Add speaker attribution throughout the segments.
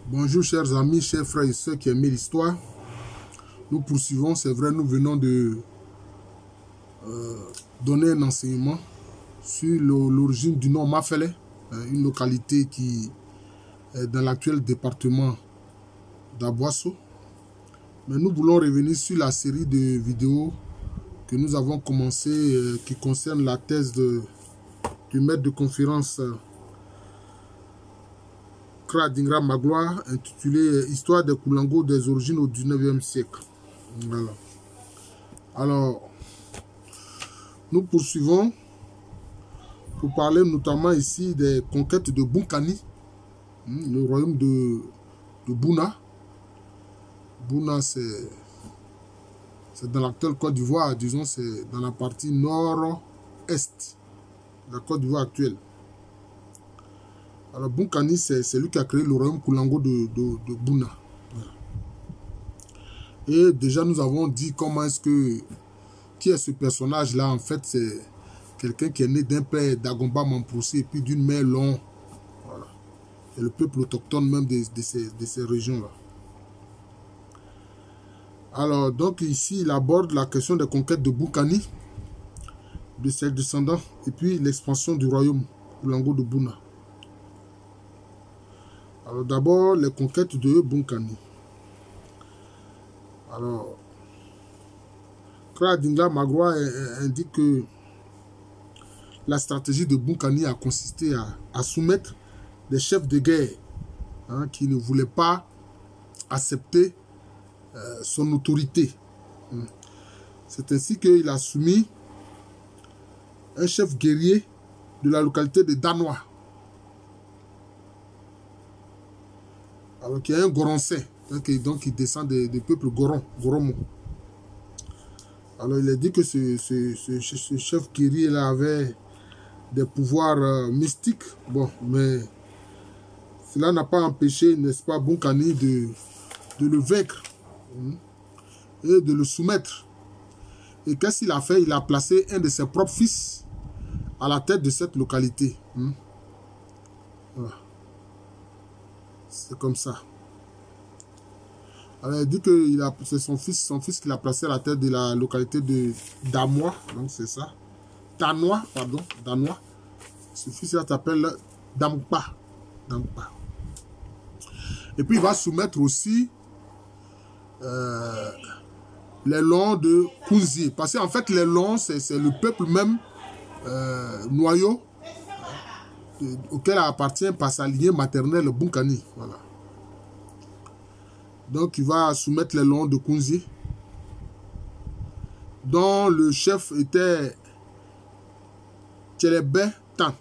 Speaker 1: Bonjour chers amis, chers frères et sœurs qui aiment l'histoire. Nous poursuivons, c'est vrai, nous venons de donner un enseignement sur l'origine du nom Mafele, une localité qui est dans l'actuel département d'Aboasso. Mais nous voulons revenir sur la série de vidéos que nous avons commencé qui concerne la thèse du maître de conférence Kra Dingra Magloire, intitulée Histoire des Koulango des origines au 19e siècle. Voilà. Alors, nous poursuivons pour parler notamment ici des conquêtes de Bunkani, le royaume de Bouna. Bouna, c'est dans l'actuelle Côte d'Ivoire, disons, c'est dans la partie nord-est de la Côte d'Ivoire actuelle. Alors, Bunkani, c'est lui qui a créé le royaume Koulango de Bouna. Voilà. Et déjà, nous avons dit comment est-ce que... Qui est ce personnage-là? En fait, c'est quelqu'un qui est né d'un père d'Agomba Mamprosé et puis d'une mère Long. Voilà. Et le peuple autochtone même de ces régions-là. Alors, donc ici, il aborde la question des conquêtes de Bunkani, de ses descendants, et puis l'expansion du royaume Koulango de Bouna. Alors d'abord, les conquêtes de Bunkani. Alors, Kra Dingra Magloire indique que la stratégie de Bunkani a consisté à soumettre des chefs de guerre qui ne voulaient pas accepter son autorité. C'est ainsi qu'il a soumis un chef guerrier de la localité de Danois. Alors qu'il y a un Goronçais, donc il descend des peuples Goromo. Alors il a dit que ce chef guerrier-là avait des pouvoirs mystiques. Bon, mais cela n'a pas empêché, n'est-ce pas, Bunkani de le vaincre et de le soumettre. Et qu'est-ce qu'il a fait? Il a placé un de ses propres fils à la tête de cette localité. Voilà. C'est comme ça. Alors, il dit que c'est son fils qu'il a placé à la tête de la localité de Damois. Donc, c'est ça. Danois, pardon. Danois. Ce fils-là s'appelle Dampa. Dampa. Et puis, il va soumettre aussi les Longs de Kounzi. Parce qu'en fait, les Longs, c'est le peuple même noyau auquel appartient par sa lignée maternelle Bunkani. Voilà. Donc il va soumettre les Longs de Kounzi, dont le chef était Tchelebe Tan.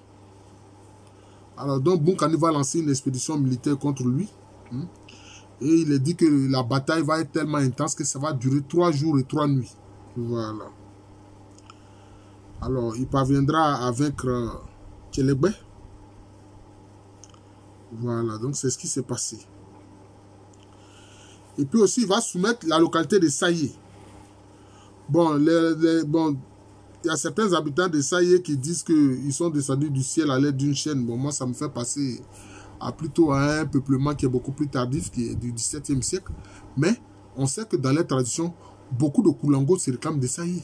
Speaker 1: Alors donc Bunkani va lancer une expédition militaire contre lui. Et il est dit que la bataille va être tellement intense que ça va durer 3 jours et 3 nuits. Voilà. Alors il parviendra à vaincre Tchelebe. Voilà, donc c'est ce qui s'est passé. Et puis aussi, il va soumettre la localité de Saïe. Bon, il y a certains habitants de Saïe qui disent qu'ils sont descendus du ciel à l'aide d'une chaîne. Bon, moi, ça me fait passer plutôt à un peuplement qui est beaucoup plus tardif, qui est du XVIIe siècle. Mais on sait que dans les traditions, beaucoup de Koulango se réclament de Saïe.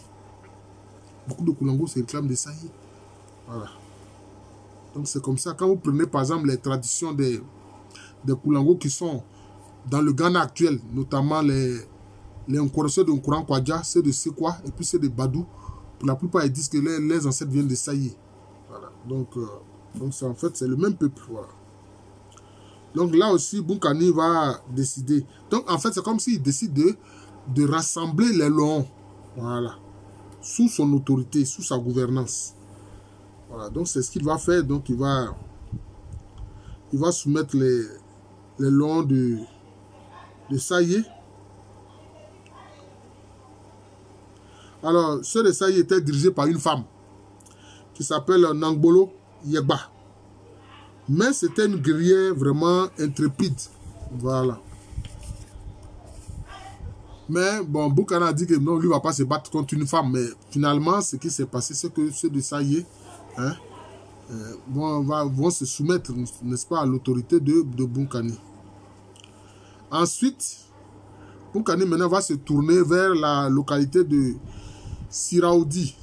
Speaker 1: Beaucoup de Koulango se réclament de Saïe. Voilà. Donc c'est comme ça. Quand vous prenez par exemple les traditions des Koulango qui sont dans le Ghana actuel, notamment les Nkorosé de Nkouran Kwadja, ceux de Sekwa et puis ceux de Badou, pour la plupart ils disent que les ancêtres viennent de Saïe. Voilà. Donc en fait c'est le même peuple. Voilà. Donc là aussi Bunkani va décider. Donc en fait c'est comme s'il décide de rassembler les Longs. Voilà. Sous son autorité, sous sa gouvernance. Voilà, donc c'est ce qu'il va faire. Donc il va soumettre les Longs de Saïe. Alors, ceux de Saïe étaient dirigés par une femme qui s'appelle Nangbolo Yegba. Mais c'était une guerrière vraiment intrépide. Voilà. Mais bon, Bunkani a dit que non, lui ne va pas se battre contre une femme. Mais finalement, ce qui s'est passé, c'est que ceux de Saïe vont se soumettre, n'est-ce pas, à l'autorité de Bunkani. Ensuite, Boukani maintenant va se tourner vers la localité de Siraoudi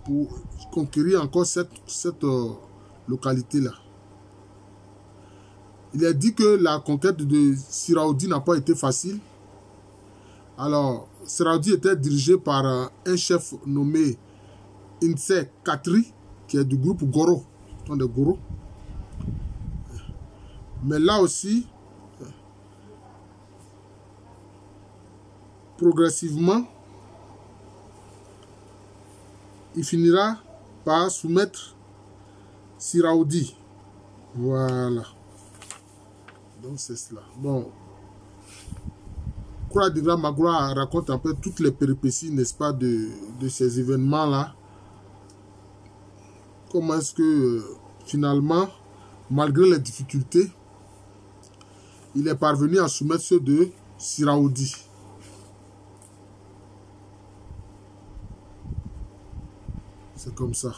Speaker 1: pour conquérir encore cette localité-là. Il a dit que la conquête de Siraoudi n'a pas été facile. Alors, Siraoudi était dirigé par un chef nommé Inse Katri, qui est du groupe Goro, de Goro. Mais là aussi, progressivement, il finira par soumettre Siraoudi. Voilà. Donc c'est cela. Bon. Koura Digra Magura raconte un peu toutes les péripéties, n'est-ce pas, de ces événements-là. Comment est-ce que, finalement, malgré les difficultés, il est parvenu à soumettre ceux de Siraoudi. C'est comme ça.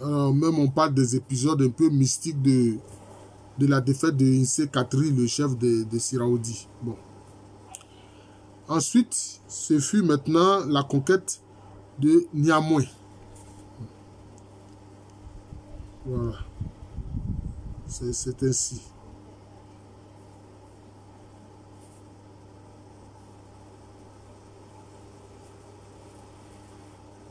Speaker 1: Alors, même on parle des épisodes un peu mystiques de la défaite de Inse Katri, le chef de Siraoudi. Bon. Ensuite, ce fut maintenant la conquête de Niamey. Voilà. C'est ainsi.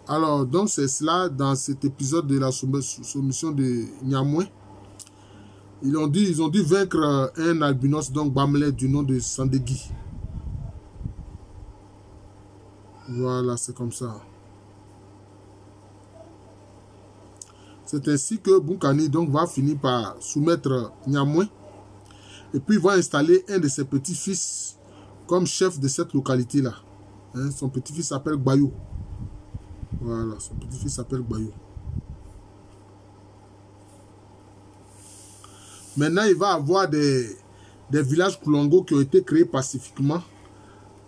Speaker 1: Alors, donc c'est cela, dans cet épisode de la soumission de Niamey. Ils ont dû vaincre un albinos, donc Bamele, du nom de Sandegui. Voilà, c'est comme ça. C'est ainsi que Boukani donc va finir par soumettre Niamey. Et puis il va installer un de ses petits-fils comme chef de cette localité-là. Hein, son petit-fils s'appelle Bayou. Voilà, son petit-fils s'appelle Bayou. Maintenant, il va avoir des villages Koulongo qui ont été créés pacifiquement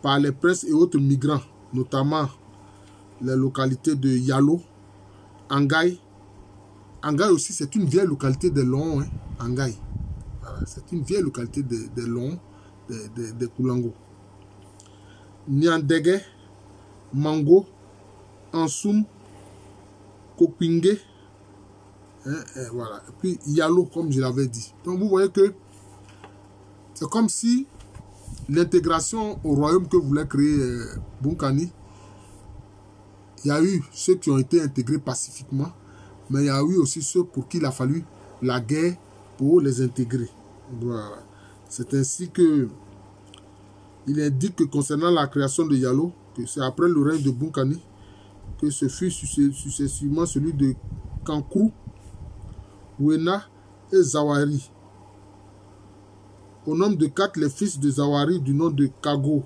Speaker 1: par les princes et autres migrants, notamment les localités de Yalo, Angaï. Angaï aussi, c'est une vieille localité de Lon, hein, Angaï. Voilà, c'est une vieille localité de Lon, de Koulongo. Niandege, Mango, Ansoum, Kopingue, hein, et voilà. Et puis Yalo, comme je l'avais dit. Donc vous voyez que c'est comme si l'intégration au royaume que voulait créer Boukani, il y a eu ceux qui ont été intégrés pacifiquement, mais il y a eu aussi ceux pour qui il a fallu la guerre pour les intégrer. Voilà. C'est ainsi que il indique que concernant la création de Yalo, que c'est après le règne de Boukani, que ce fut successivement celui de Kankrou, Wena et Zawari. Au nombre de 4, les fils de Zawari du nom de Kago,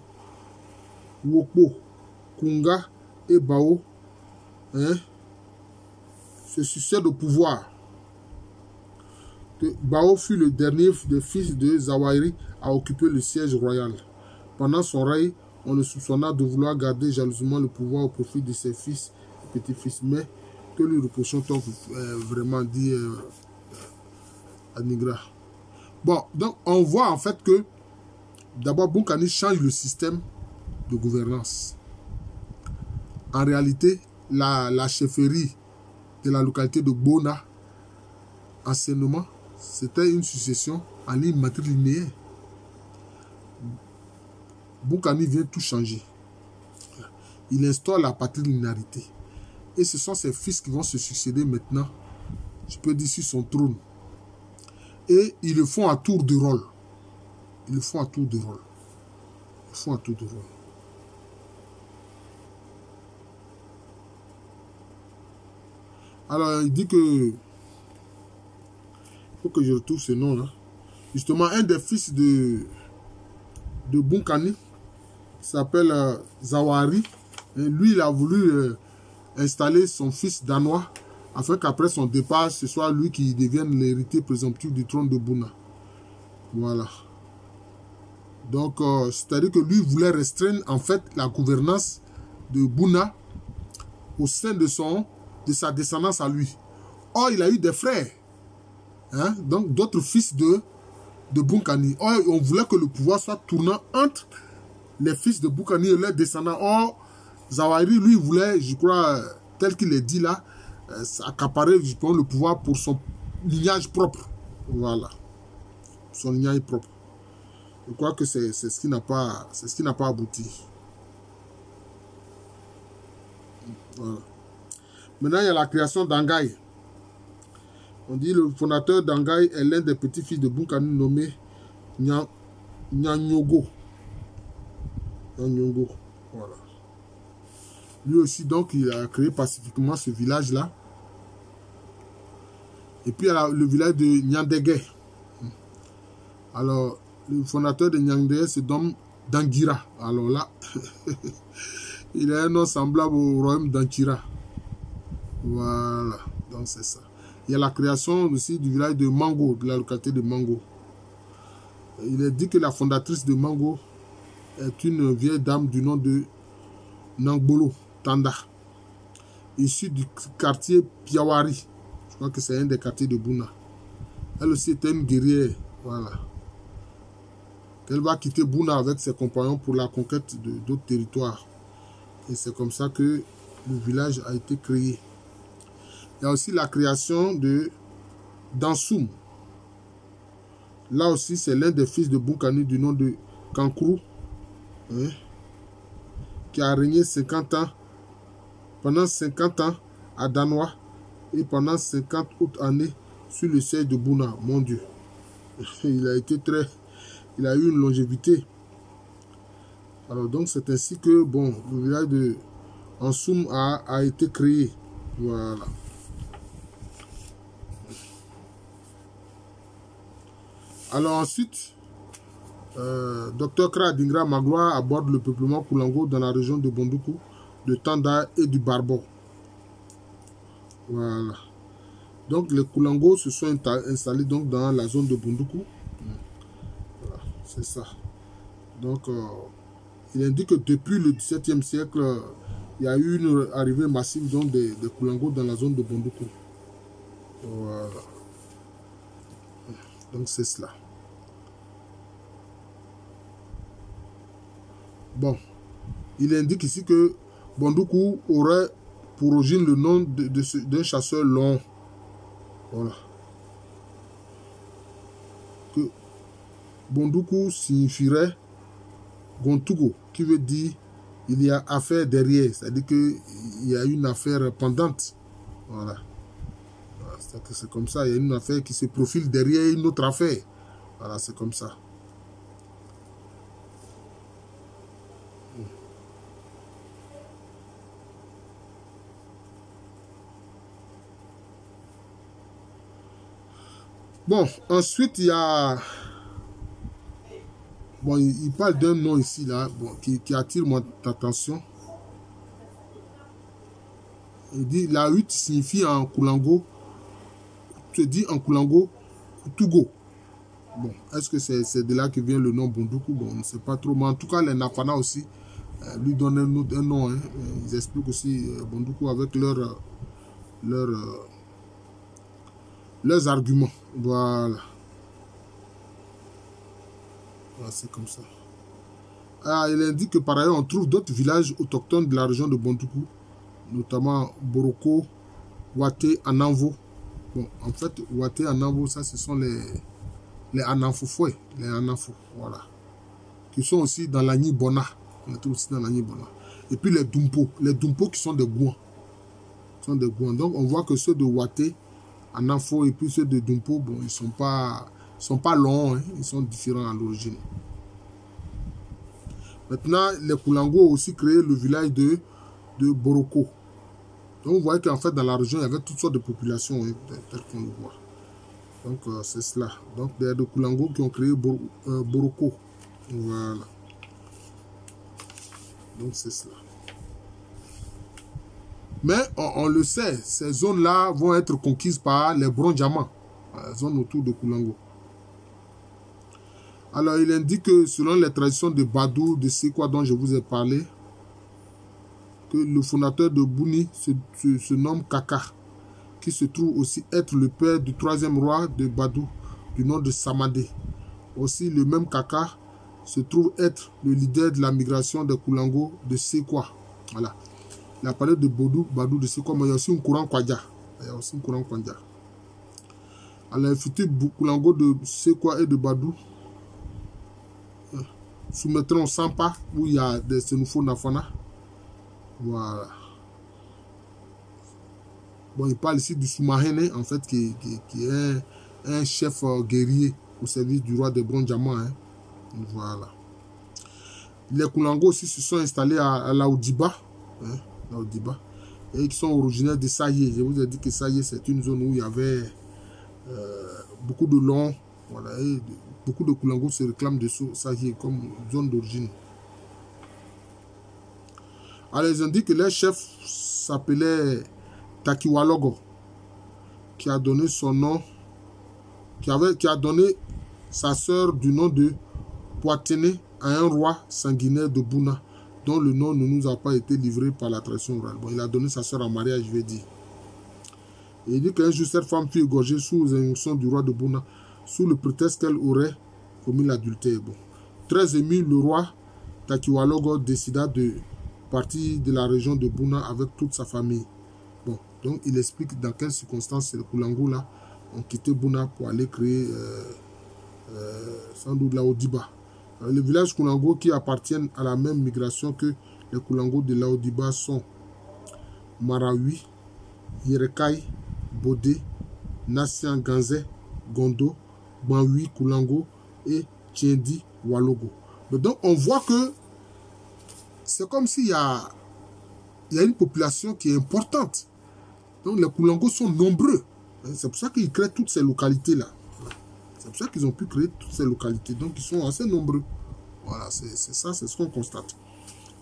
Speaker 1: Wokpo, Kunga et Bao, hein, se succèdent au pouvoir. Bao fut le dernier des fils de Zawari à occuper le siège royal. Pendant son règne, on le soupçonna de vouloir garder jalousement le pouvoir au profit de ses fils et petits-fils, mais que lui reprochons vraiment, dit Anigra. Bon, donc on voit en fait que d'abord Boukani change le système de gouvernance. En réalité, la chefferie de la localité de Bona, anciennement, c'était une succession en ligne matrilinéaire. Boukani vient tout changer. Il instaure la patrilinéarité. Et ce sont ses fils qui vont se succéder maintenant, je peux dire, sur son trône. Et ils le font à tour de rôle. Ils le font à tour de rôle. Ils le font à tour de rôle. Alors, il dit que... Il faut que je retrouve ce nom-là. Justement, un des fils de Boukani s'appelle Zawari. Et lui, il a voulu installer son fils danois afin qu'après son départ, ce soit lui qui devienne l'héritier présomptif du trône de Bouna. Voilà. Donc, c'est-à-dire que lui voulait restreindre en fait la gouvernance de Bouna au sein de sa descendance à lui. Or, il a eu des frères. Hein? Donc, d'autres fils de de Bunkani. Or, on voulait que le pouvoir soit tournant entre les fils de Bunkani et leurs descendants. Or, Zawahiri, lui, voulait, je crois, tel qu'il est dit là, accaparer le pouvoir pour son lignage propre. Voilà. Son lignage propre. Je crois que c'est ce qui n'a pas abouti. Voilà. Maintenant, il y a la création d'Angaï. On dit le fondateur d'Angaï est l'un des petits-fils de Bunkani nommé Nyanyogo. Nyanyogo. Voilà. Lui aussi, donc, il a créé pacifiquement ce village-là. Et puis, il y a le village de Nyandege. Alors, le fondateur de Nyandege se nomme Dangira. Alors là, il a un nom semblable au royaume d'Ankira. Voilà, donc c'est ça. Il y a la création aussi du village de Mango, de la localité de Mango. Il est dit que la fondatrice de Mango est une vieille dame du nom de Nangbolo Tanda, issue du quartier Piawari. Je crois que c'est un des quartiers de Buna. Elle aussi était une guerrière. Voilà. Elle va quitter Buna avec ses compagnons pour la conquête d'autres territoires. Et c'est comme ça que le village a été créé. Il y a aussi la création de Dansoum. Là aussi, c'est l'un des fils de Bunkani du nom de Kankrou, hein, qui a régné 50 ans, pendant 50 ans à Danois et pendant 50 autres années sur le siège de Buna. Mon Dieu, il a eu une longévité. Alors donc c'est ainsi que bon, le village de Ansoum a été créé. Voilà. Alors ensuite, Dr Kra Dingra Magloire aborde le peuplement Koulango dans la région de Bondoukou, de Tanda et du Barbo. Voilà. Donc les Koulango se sont installés donc dans la zone de Bondoukou. Voilà, c'est ça. Donc il indique que depuis le XVIIe siècle, il y a eu une arrivée massive donc, des Koulango dans la zone de Bondoukou. Voilà. Donc c'est cela. Bon, il indique ici que Bondoukou aurait pour origine le nom d'un chasseur long. Voilà. Que Bondoukou signifierait Gontugo, qui veut dire il y a affaire derrière, c'est-à-dire qu'il y a une affaire pendante. Voilà. C'est comme ça, il y a une affaire qui se profile derrière une autre affaire. Voilà, c'est comme ça. Bon, ensuite, il y a... Bon, il parle d'un nom ici, là, bon, qui attire mon attention. Il dit, la hutte signifie en Koulango, se dit en Koulango, Koutugo. Bon, est-ce que c'est de là que vient le nom Bondoukou? Bon, on ne sait pas trop, mais en tout cas, les Nafana aussi lui donnent un nom. Hein. Ils expliquent aussi Bondoukou avec leurs arguments. Voilà. Voilà, c'est comme ça. Ah, il indique que par ailleurs, on trouve d'autres villages autochtones de la région de Bondoukou, notamment Boroko, Waté, Ananvo. Bon, en fait, Waté, Ananvo, ça, ce sont les Ananfofoué, les Ananfo, voilà. Qui sont aussi dans l'Agni Bona. On les trouve aussi dans l'Agni Bona. Et puis les Dumpo qui sont des Gouans. Donc, on voit que ceux de Waté, Ananfo et puis ceux de Dumpo, bon, ils ne sont pas longs, hein, ils sont différents à l'origine. Maintenant, les Koulango ont aussi créé le village de Boroko. Donc, vous voyez qu'en fait, dans la région, il y avait toutes sortes de populations, hein, telles qu'on le voit. Donc, c'est cela. Donc, il y a des Koulango qui ont créé Boroko. Voilà. Donc, c'est cela. Mais, on le sait, ces zones-là vont être conquises par les Brondiamans, la zone autour de Koulango. Alors, il indique que selon les traditions de Badou, de Sekwa dont je vous ai parlé, que le fondateur de Bouni se nomme Kaka, qui se trouve aussi être le père du troisième roi de Badou, du nom de Samadé. Aussi, le même Kaka se trouve être le leader de la migration des Koulango de Sekwa. Voilà. Il a parlé de Badou de Sekwa, mais il y a aussi un courant Kwadja. Il y a aussi un courant Kwadja. Alors, les futurs Koulango de Sekwa et de Badou soumettront Sampa, où il y a des Senufo Nafana. Voilà. Bon, il parle ici du Soumahene, en fait, qui est un chef guerrier au service du roi des Brondiamants. Hein. Voilà. Les Koulango aussi se sont installés à Laoudiba. Hein, Laoudiba. Et qui sont originaires de Saye. Je vous ai dit que Saye, c'est une zone où il y avait beaucoup de longs. Voilà, et beaucoup de Koulango se réclament de Saye comme zone d'origine. Alors, ils ont dit que leur chef s'appelait Takiwalogo, qui a donné son nom, qui a donné sa sœur du nom de Poiténé à un roi sanguinaire de Bouna, dont le nom ne nous a pas été livré par la tradition orale. Bon, il a donné sa sœur en mariage, je vais dire. Et il dit qu'un jour, cette femme fut égorgée sous les injonctions du roi de Bouna, sous le prétexte qu'elle aurait commis l'adultère. Bon. Très ému, le roi Takiwalogo décida de partir de la région de Bouna avec toute sa famille. Bon, donc il explique dans quelles circonstances les Koulango là ont quitté Bouna pour aller créer sans doute Laoudiba. Les villages Koulango qui appartiennent à la même migration que les Koulango de Laoudiba sont Marawi, Yerekai, Bodé, Nassian Ganzé, Gondo, Banwi, Koulango et Tiendi, Walogo. Donc on voit que c'est comme s'il y a une population qui est importante. Donc les Koulango sont nombreux. C'est pour ça qu'ils créent toutes ces localités-là. C'est pour ça qu'ils ont pu créer toutes ces localités. Donc ils sont assez nombreux. Voilà, c'est ça, c'est ce qu'on constate.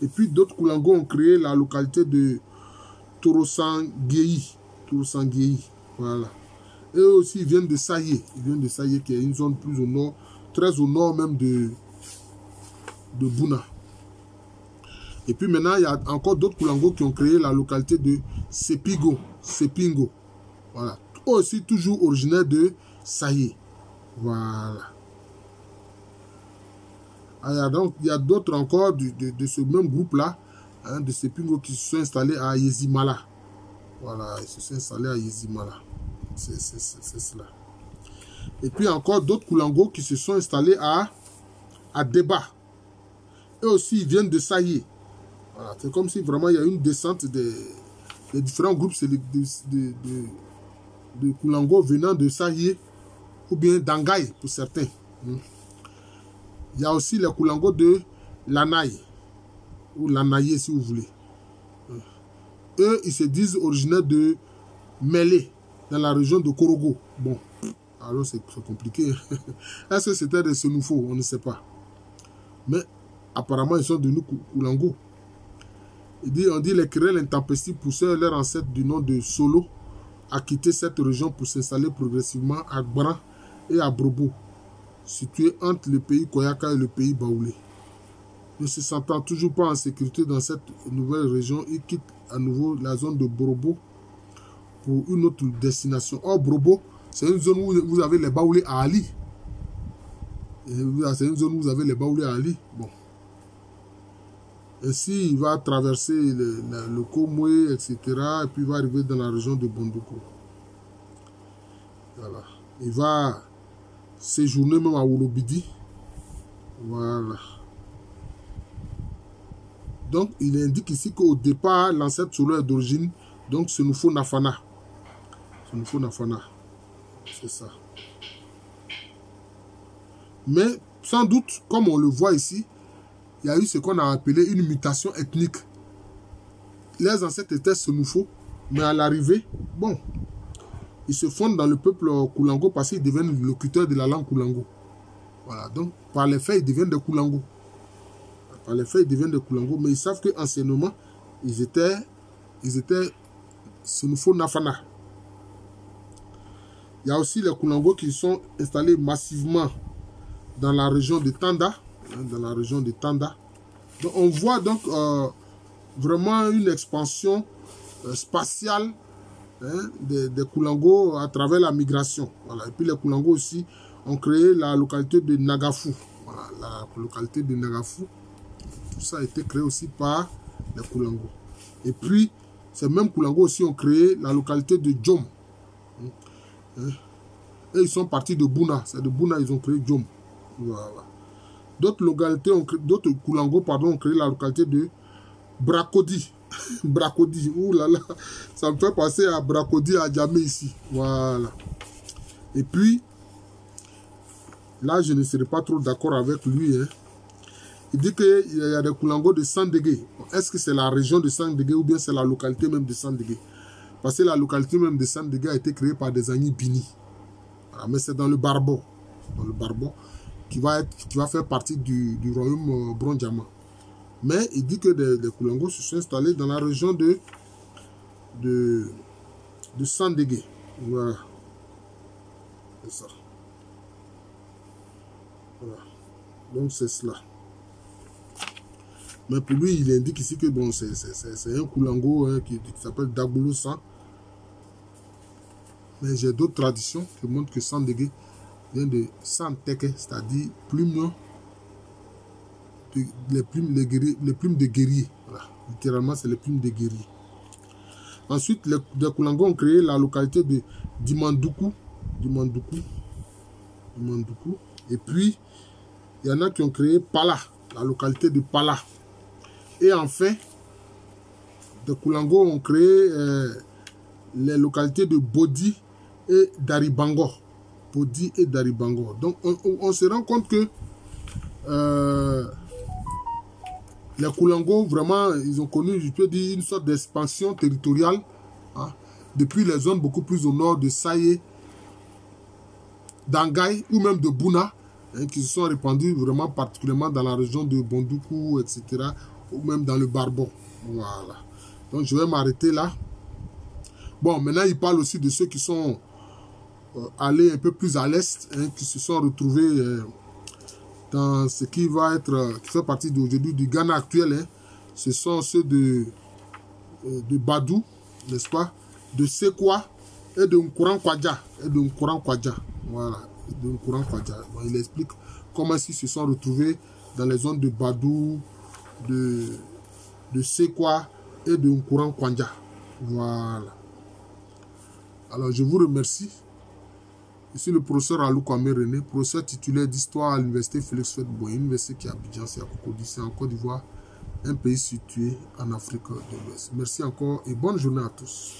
Speaker 1: Et puis d'autres Koulango ont créé la localité de Torosangui. Voilà. Et eux aussi, ils viennent de Saye. Ils viennent de Saye, qui est une zone plus au nord, très au nord même de Bouna. Et puis maintenant, il y a encore d'autres Koulango qui ont créé la localité de Sepingo. Voilà. Eux aussi, toujours originaires de Saye. Voilà. Alors, donc, il y a d'autres encore de ce même groupe-là, hein, de Sepingo, qui se sont installés à Yezimala. Voilà, ils se sont installés à Yezimala. C'est cela. Et puis encore d'autres Koulango qui se sont installés à Deba. Eux aussi, ils viennent de Saye. Voilà, c'est comme si vraiment il y a une descente des différents groupes de Koulango venant de Saye ou bien d'Angaï pour certains. Il y a aussi les Koulango de Lanaï ou Lanaïe si vous voulez. Eux, ils se disent originaires de Mélé dans la région de Korogo. Bon, alors c'est compliqué. Est-ce que c'était des Senufo? On ne sait pas. Mais apparemment, ils sont de nous Koulango. On dit les querelles intempestives poussèrent leurs ancêtres du nom de Solo à quitter cette région pour s'installer progressivement à Gbran et à Brobo, situés entre le pays Koyaka et le pays Baoulé. Ne se sentant toujours pas en sécurité dans cette nouvelle région, ils quittent à nouveau la zone de Brobo pour une autre destination. Or, Brobo, c'est une zone où vous avez les Baoulés à Ali. C'est une zone où vous avez les Baoulés à Ali. Bon. Ainsi, il va traverser le Komwe, etc. Et puis il va arriver dans la région de Bondoko. Voilà. Il va séjourner même à Wolobidi. Voilà. Donc, il indique ici qu'au départ, l'ancêtre solo est d'origine, donc Senufo Nafana. Senufo Nafana. C'est ça. Mais, sans doute, comme on le voit ici, il y a eu ce qu'on a appelé une mutation ethnique. Les ancêtres étaient Senufo, mais à l'arrivée, bon, ils se fondent dans le peuple Koulango parce qu'ils deviennent locuteurs de la langue Koulango. Voilà, donc par les faits, ils deviennent des Koulango. Par les faits, ils deviennent des Koulango, mais ils savent qu'anciennement, ils étaient Senufo Nafana. Il y a aussi les Koulango qui sont installés massivement dans la région de Tanda. Dans la région de Tanda. Donc, on voit donc vraiment une expansion spatiale des Koulango à travers la migration. Voilà. Et puis les Koulango aussi ont créé la localité de Nagafou. Voilà, la localité de Nagafou. Tout ça a été créé aussi par les Koulango. Et puis, ces mêmes Koulango aussi ont créé la localité de Djom. Et ils sont partis de Bouna. C'est de Bouna ils ont créé Djom. Voilà. D'autres localités, d'autres Koulango, pardon, ont créé la localité de Brakodi. Brakodi, ouh là là, ça me fait penser à Brakodi à Djamé ici. Voilà. Et puis, là, je ne serai pas trop d'accord avec lui. Hein. Il dit qu'il y a des Koulango de Sandégué. Est-ce que c'est la région de Sandégué ou bien c'est la localité même de Sandégué? Parce que la localité même de Sandégué a été créée par des Agni Bini. Voilà, mais c'est dans le Barbo. Dans le Barbo. Qui va faire partie du royaume Brondiama. Mais il dit que des Koulango se sont installés dans la région de Sandégué. Voilà. C'est ça. Voilà. Donc c'est cela. Mais pour lui, il indique ici que bon, c'est un Koulango hein, qui s'appelle Dagoulou San. Mais j'ai d'autres traditions qui montrent que Sandégué vient de Santeke, c'est-à-dire plume. Les plumes de guerriers. Voilà. Littéralement, c'est les plumes de guerriers. Ensuite, les Koulango ont créé la localité de Dimandoukou. Et puis, il y en a qui ont créé Pala, la localité de Pala. Et enfin, les Koulango ont créé les localités de Bodi et Daribango. Bodi et Daribango. Donc, on se rend compte que les Koulango, vraiment, ils ont connu, je peux dire, une sorte d'expansion territoriale hein, depuis les zones beaucoup plus au nord de Saye, d'Angaï ou même de Bouna, hein, qui se sont répandus vraiment particulièrement dans la région de Bondoukou, etc., ou même dans le Barbon. Voilà. Donc, je vais m'arrêter là. Bon, maintenant, il parle aussi de ceux qui sont allés un peu plus à l'est, hein, qui se sont retrouvés... dans ce qui va être, qui fait partie d'aujourd'hui du Ghana actuel, hein, ce sont ceux de Badou, n'est-ce pas, de Sekwa et de Nkouran Kwadja. Voilà, de Nkouran Kwadja. Bon, il explique comment ils se sont retrouvés dans les zones de Badou, de Sekwa et de Nkouran Kwadja. Voilà. Alors, je vous remercie. Ici le professeur Alou Kwame René, professeur titulaire d'histoire à l'université Félix Houphouët-Boigny, université qui est à Abidjan, c'est à Cocody, c'est en Côte d'Ivoire, un pays situé en Afrique de l'Ouest. Merci encore et bonne journée à tous.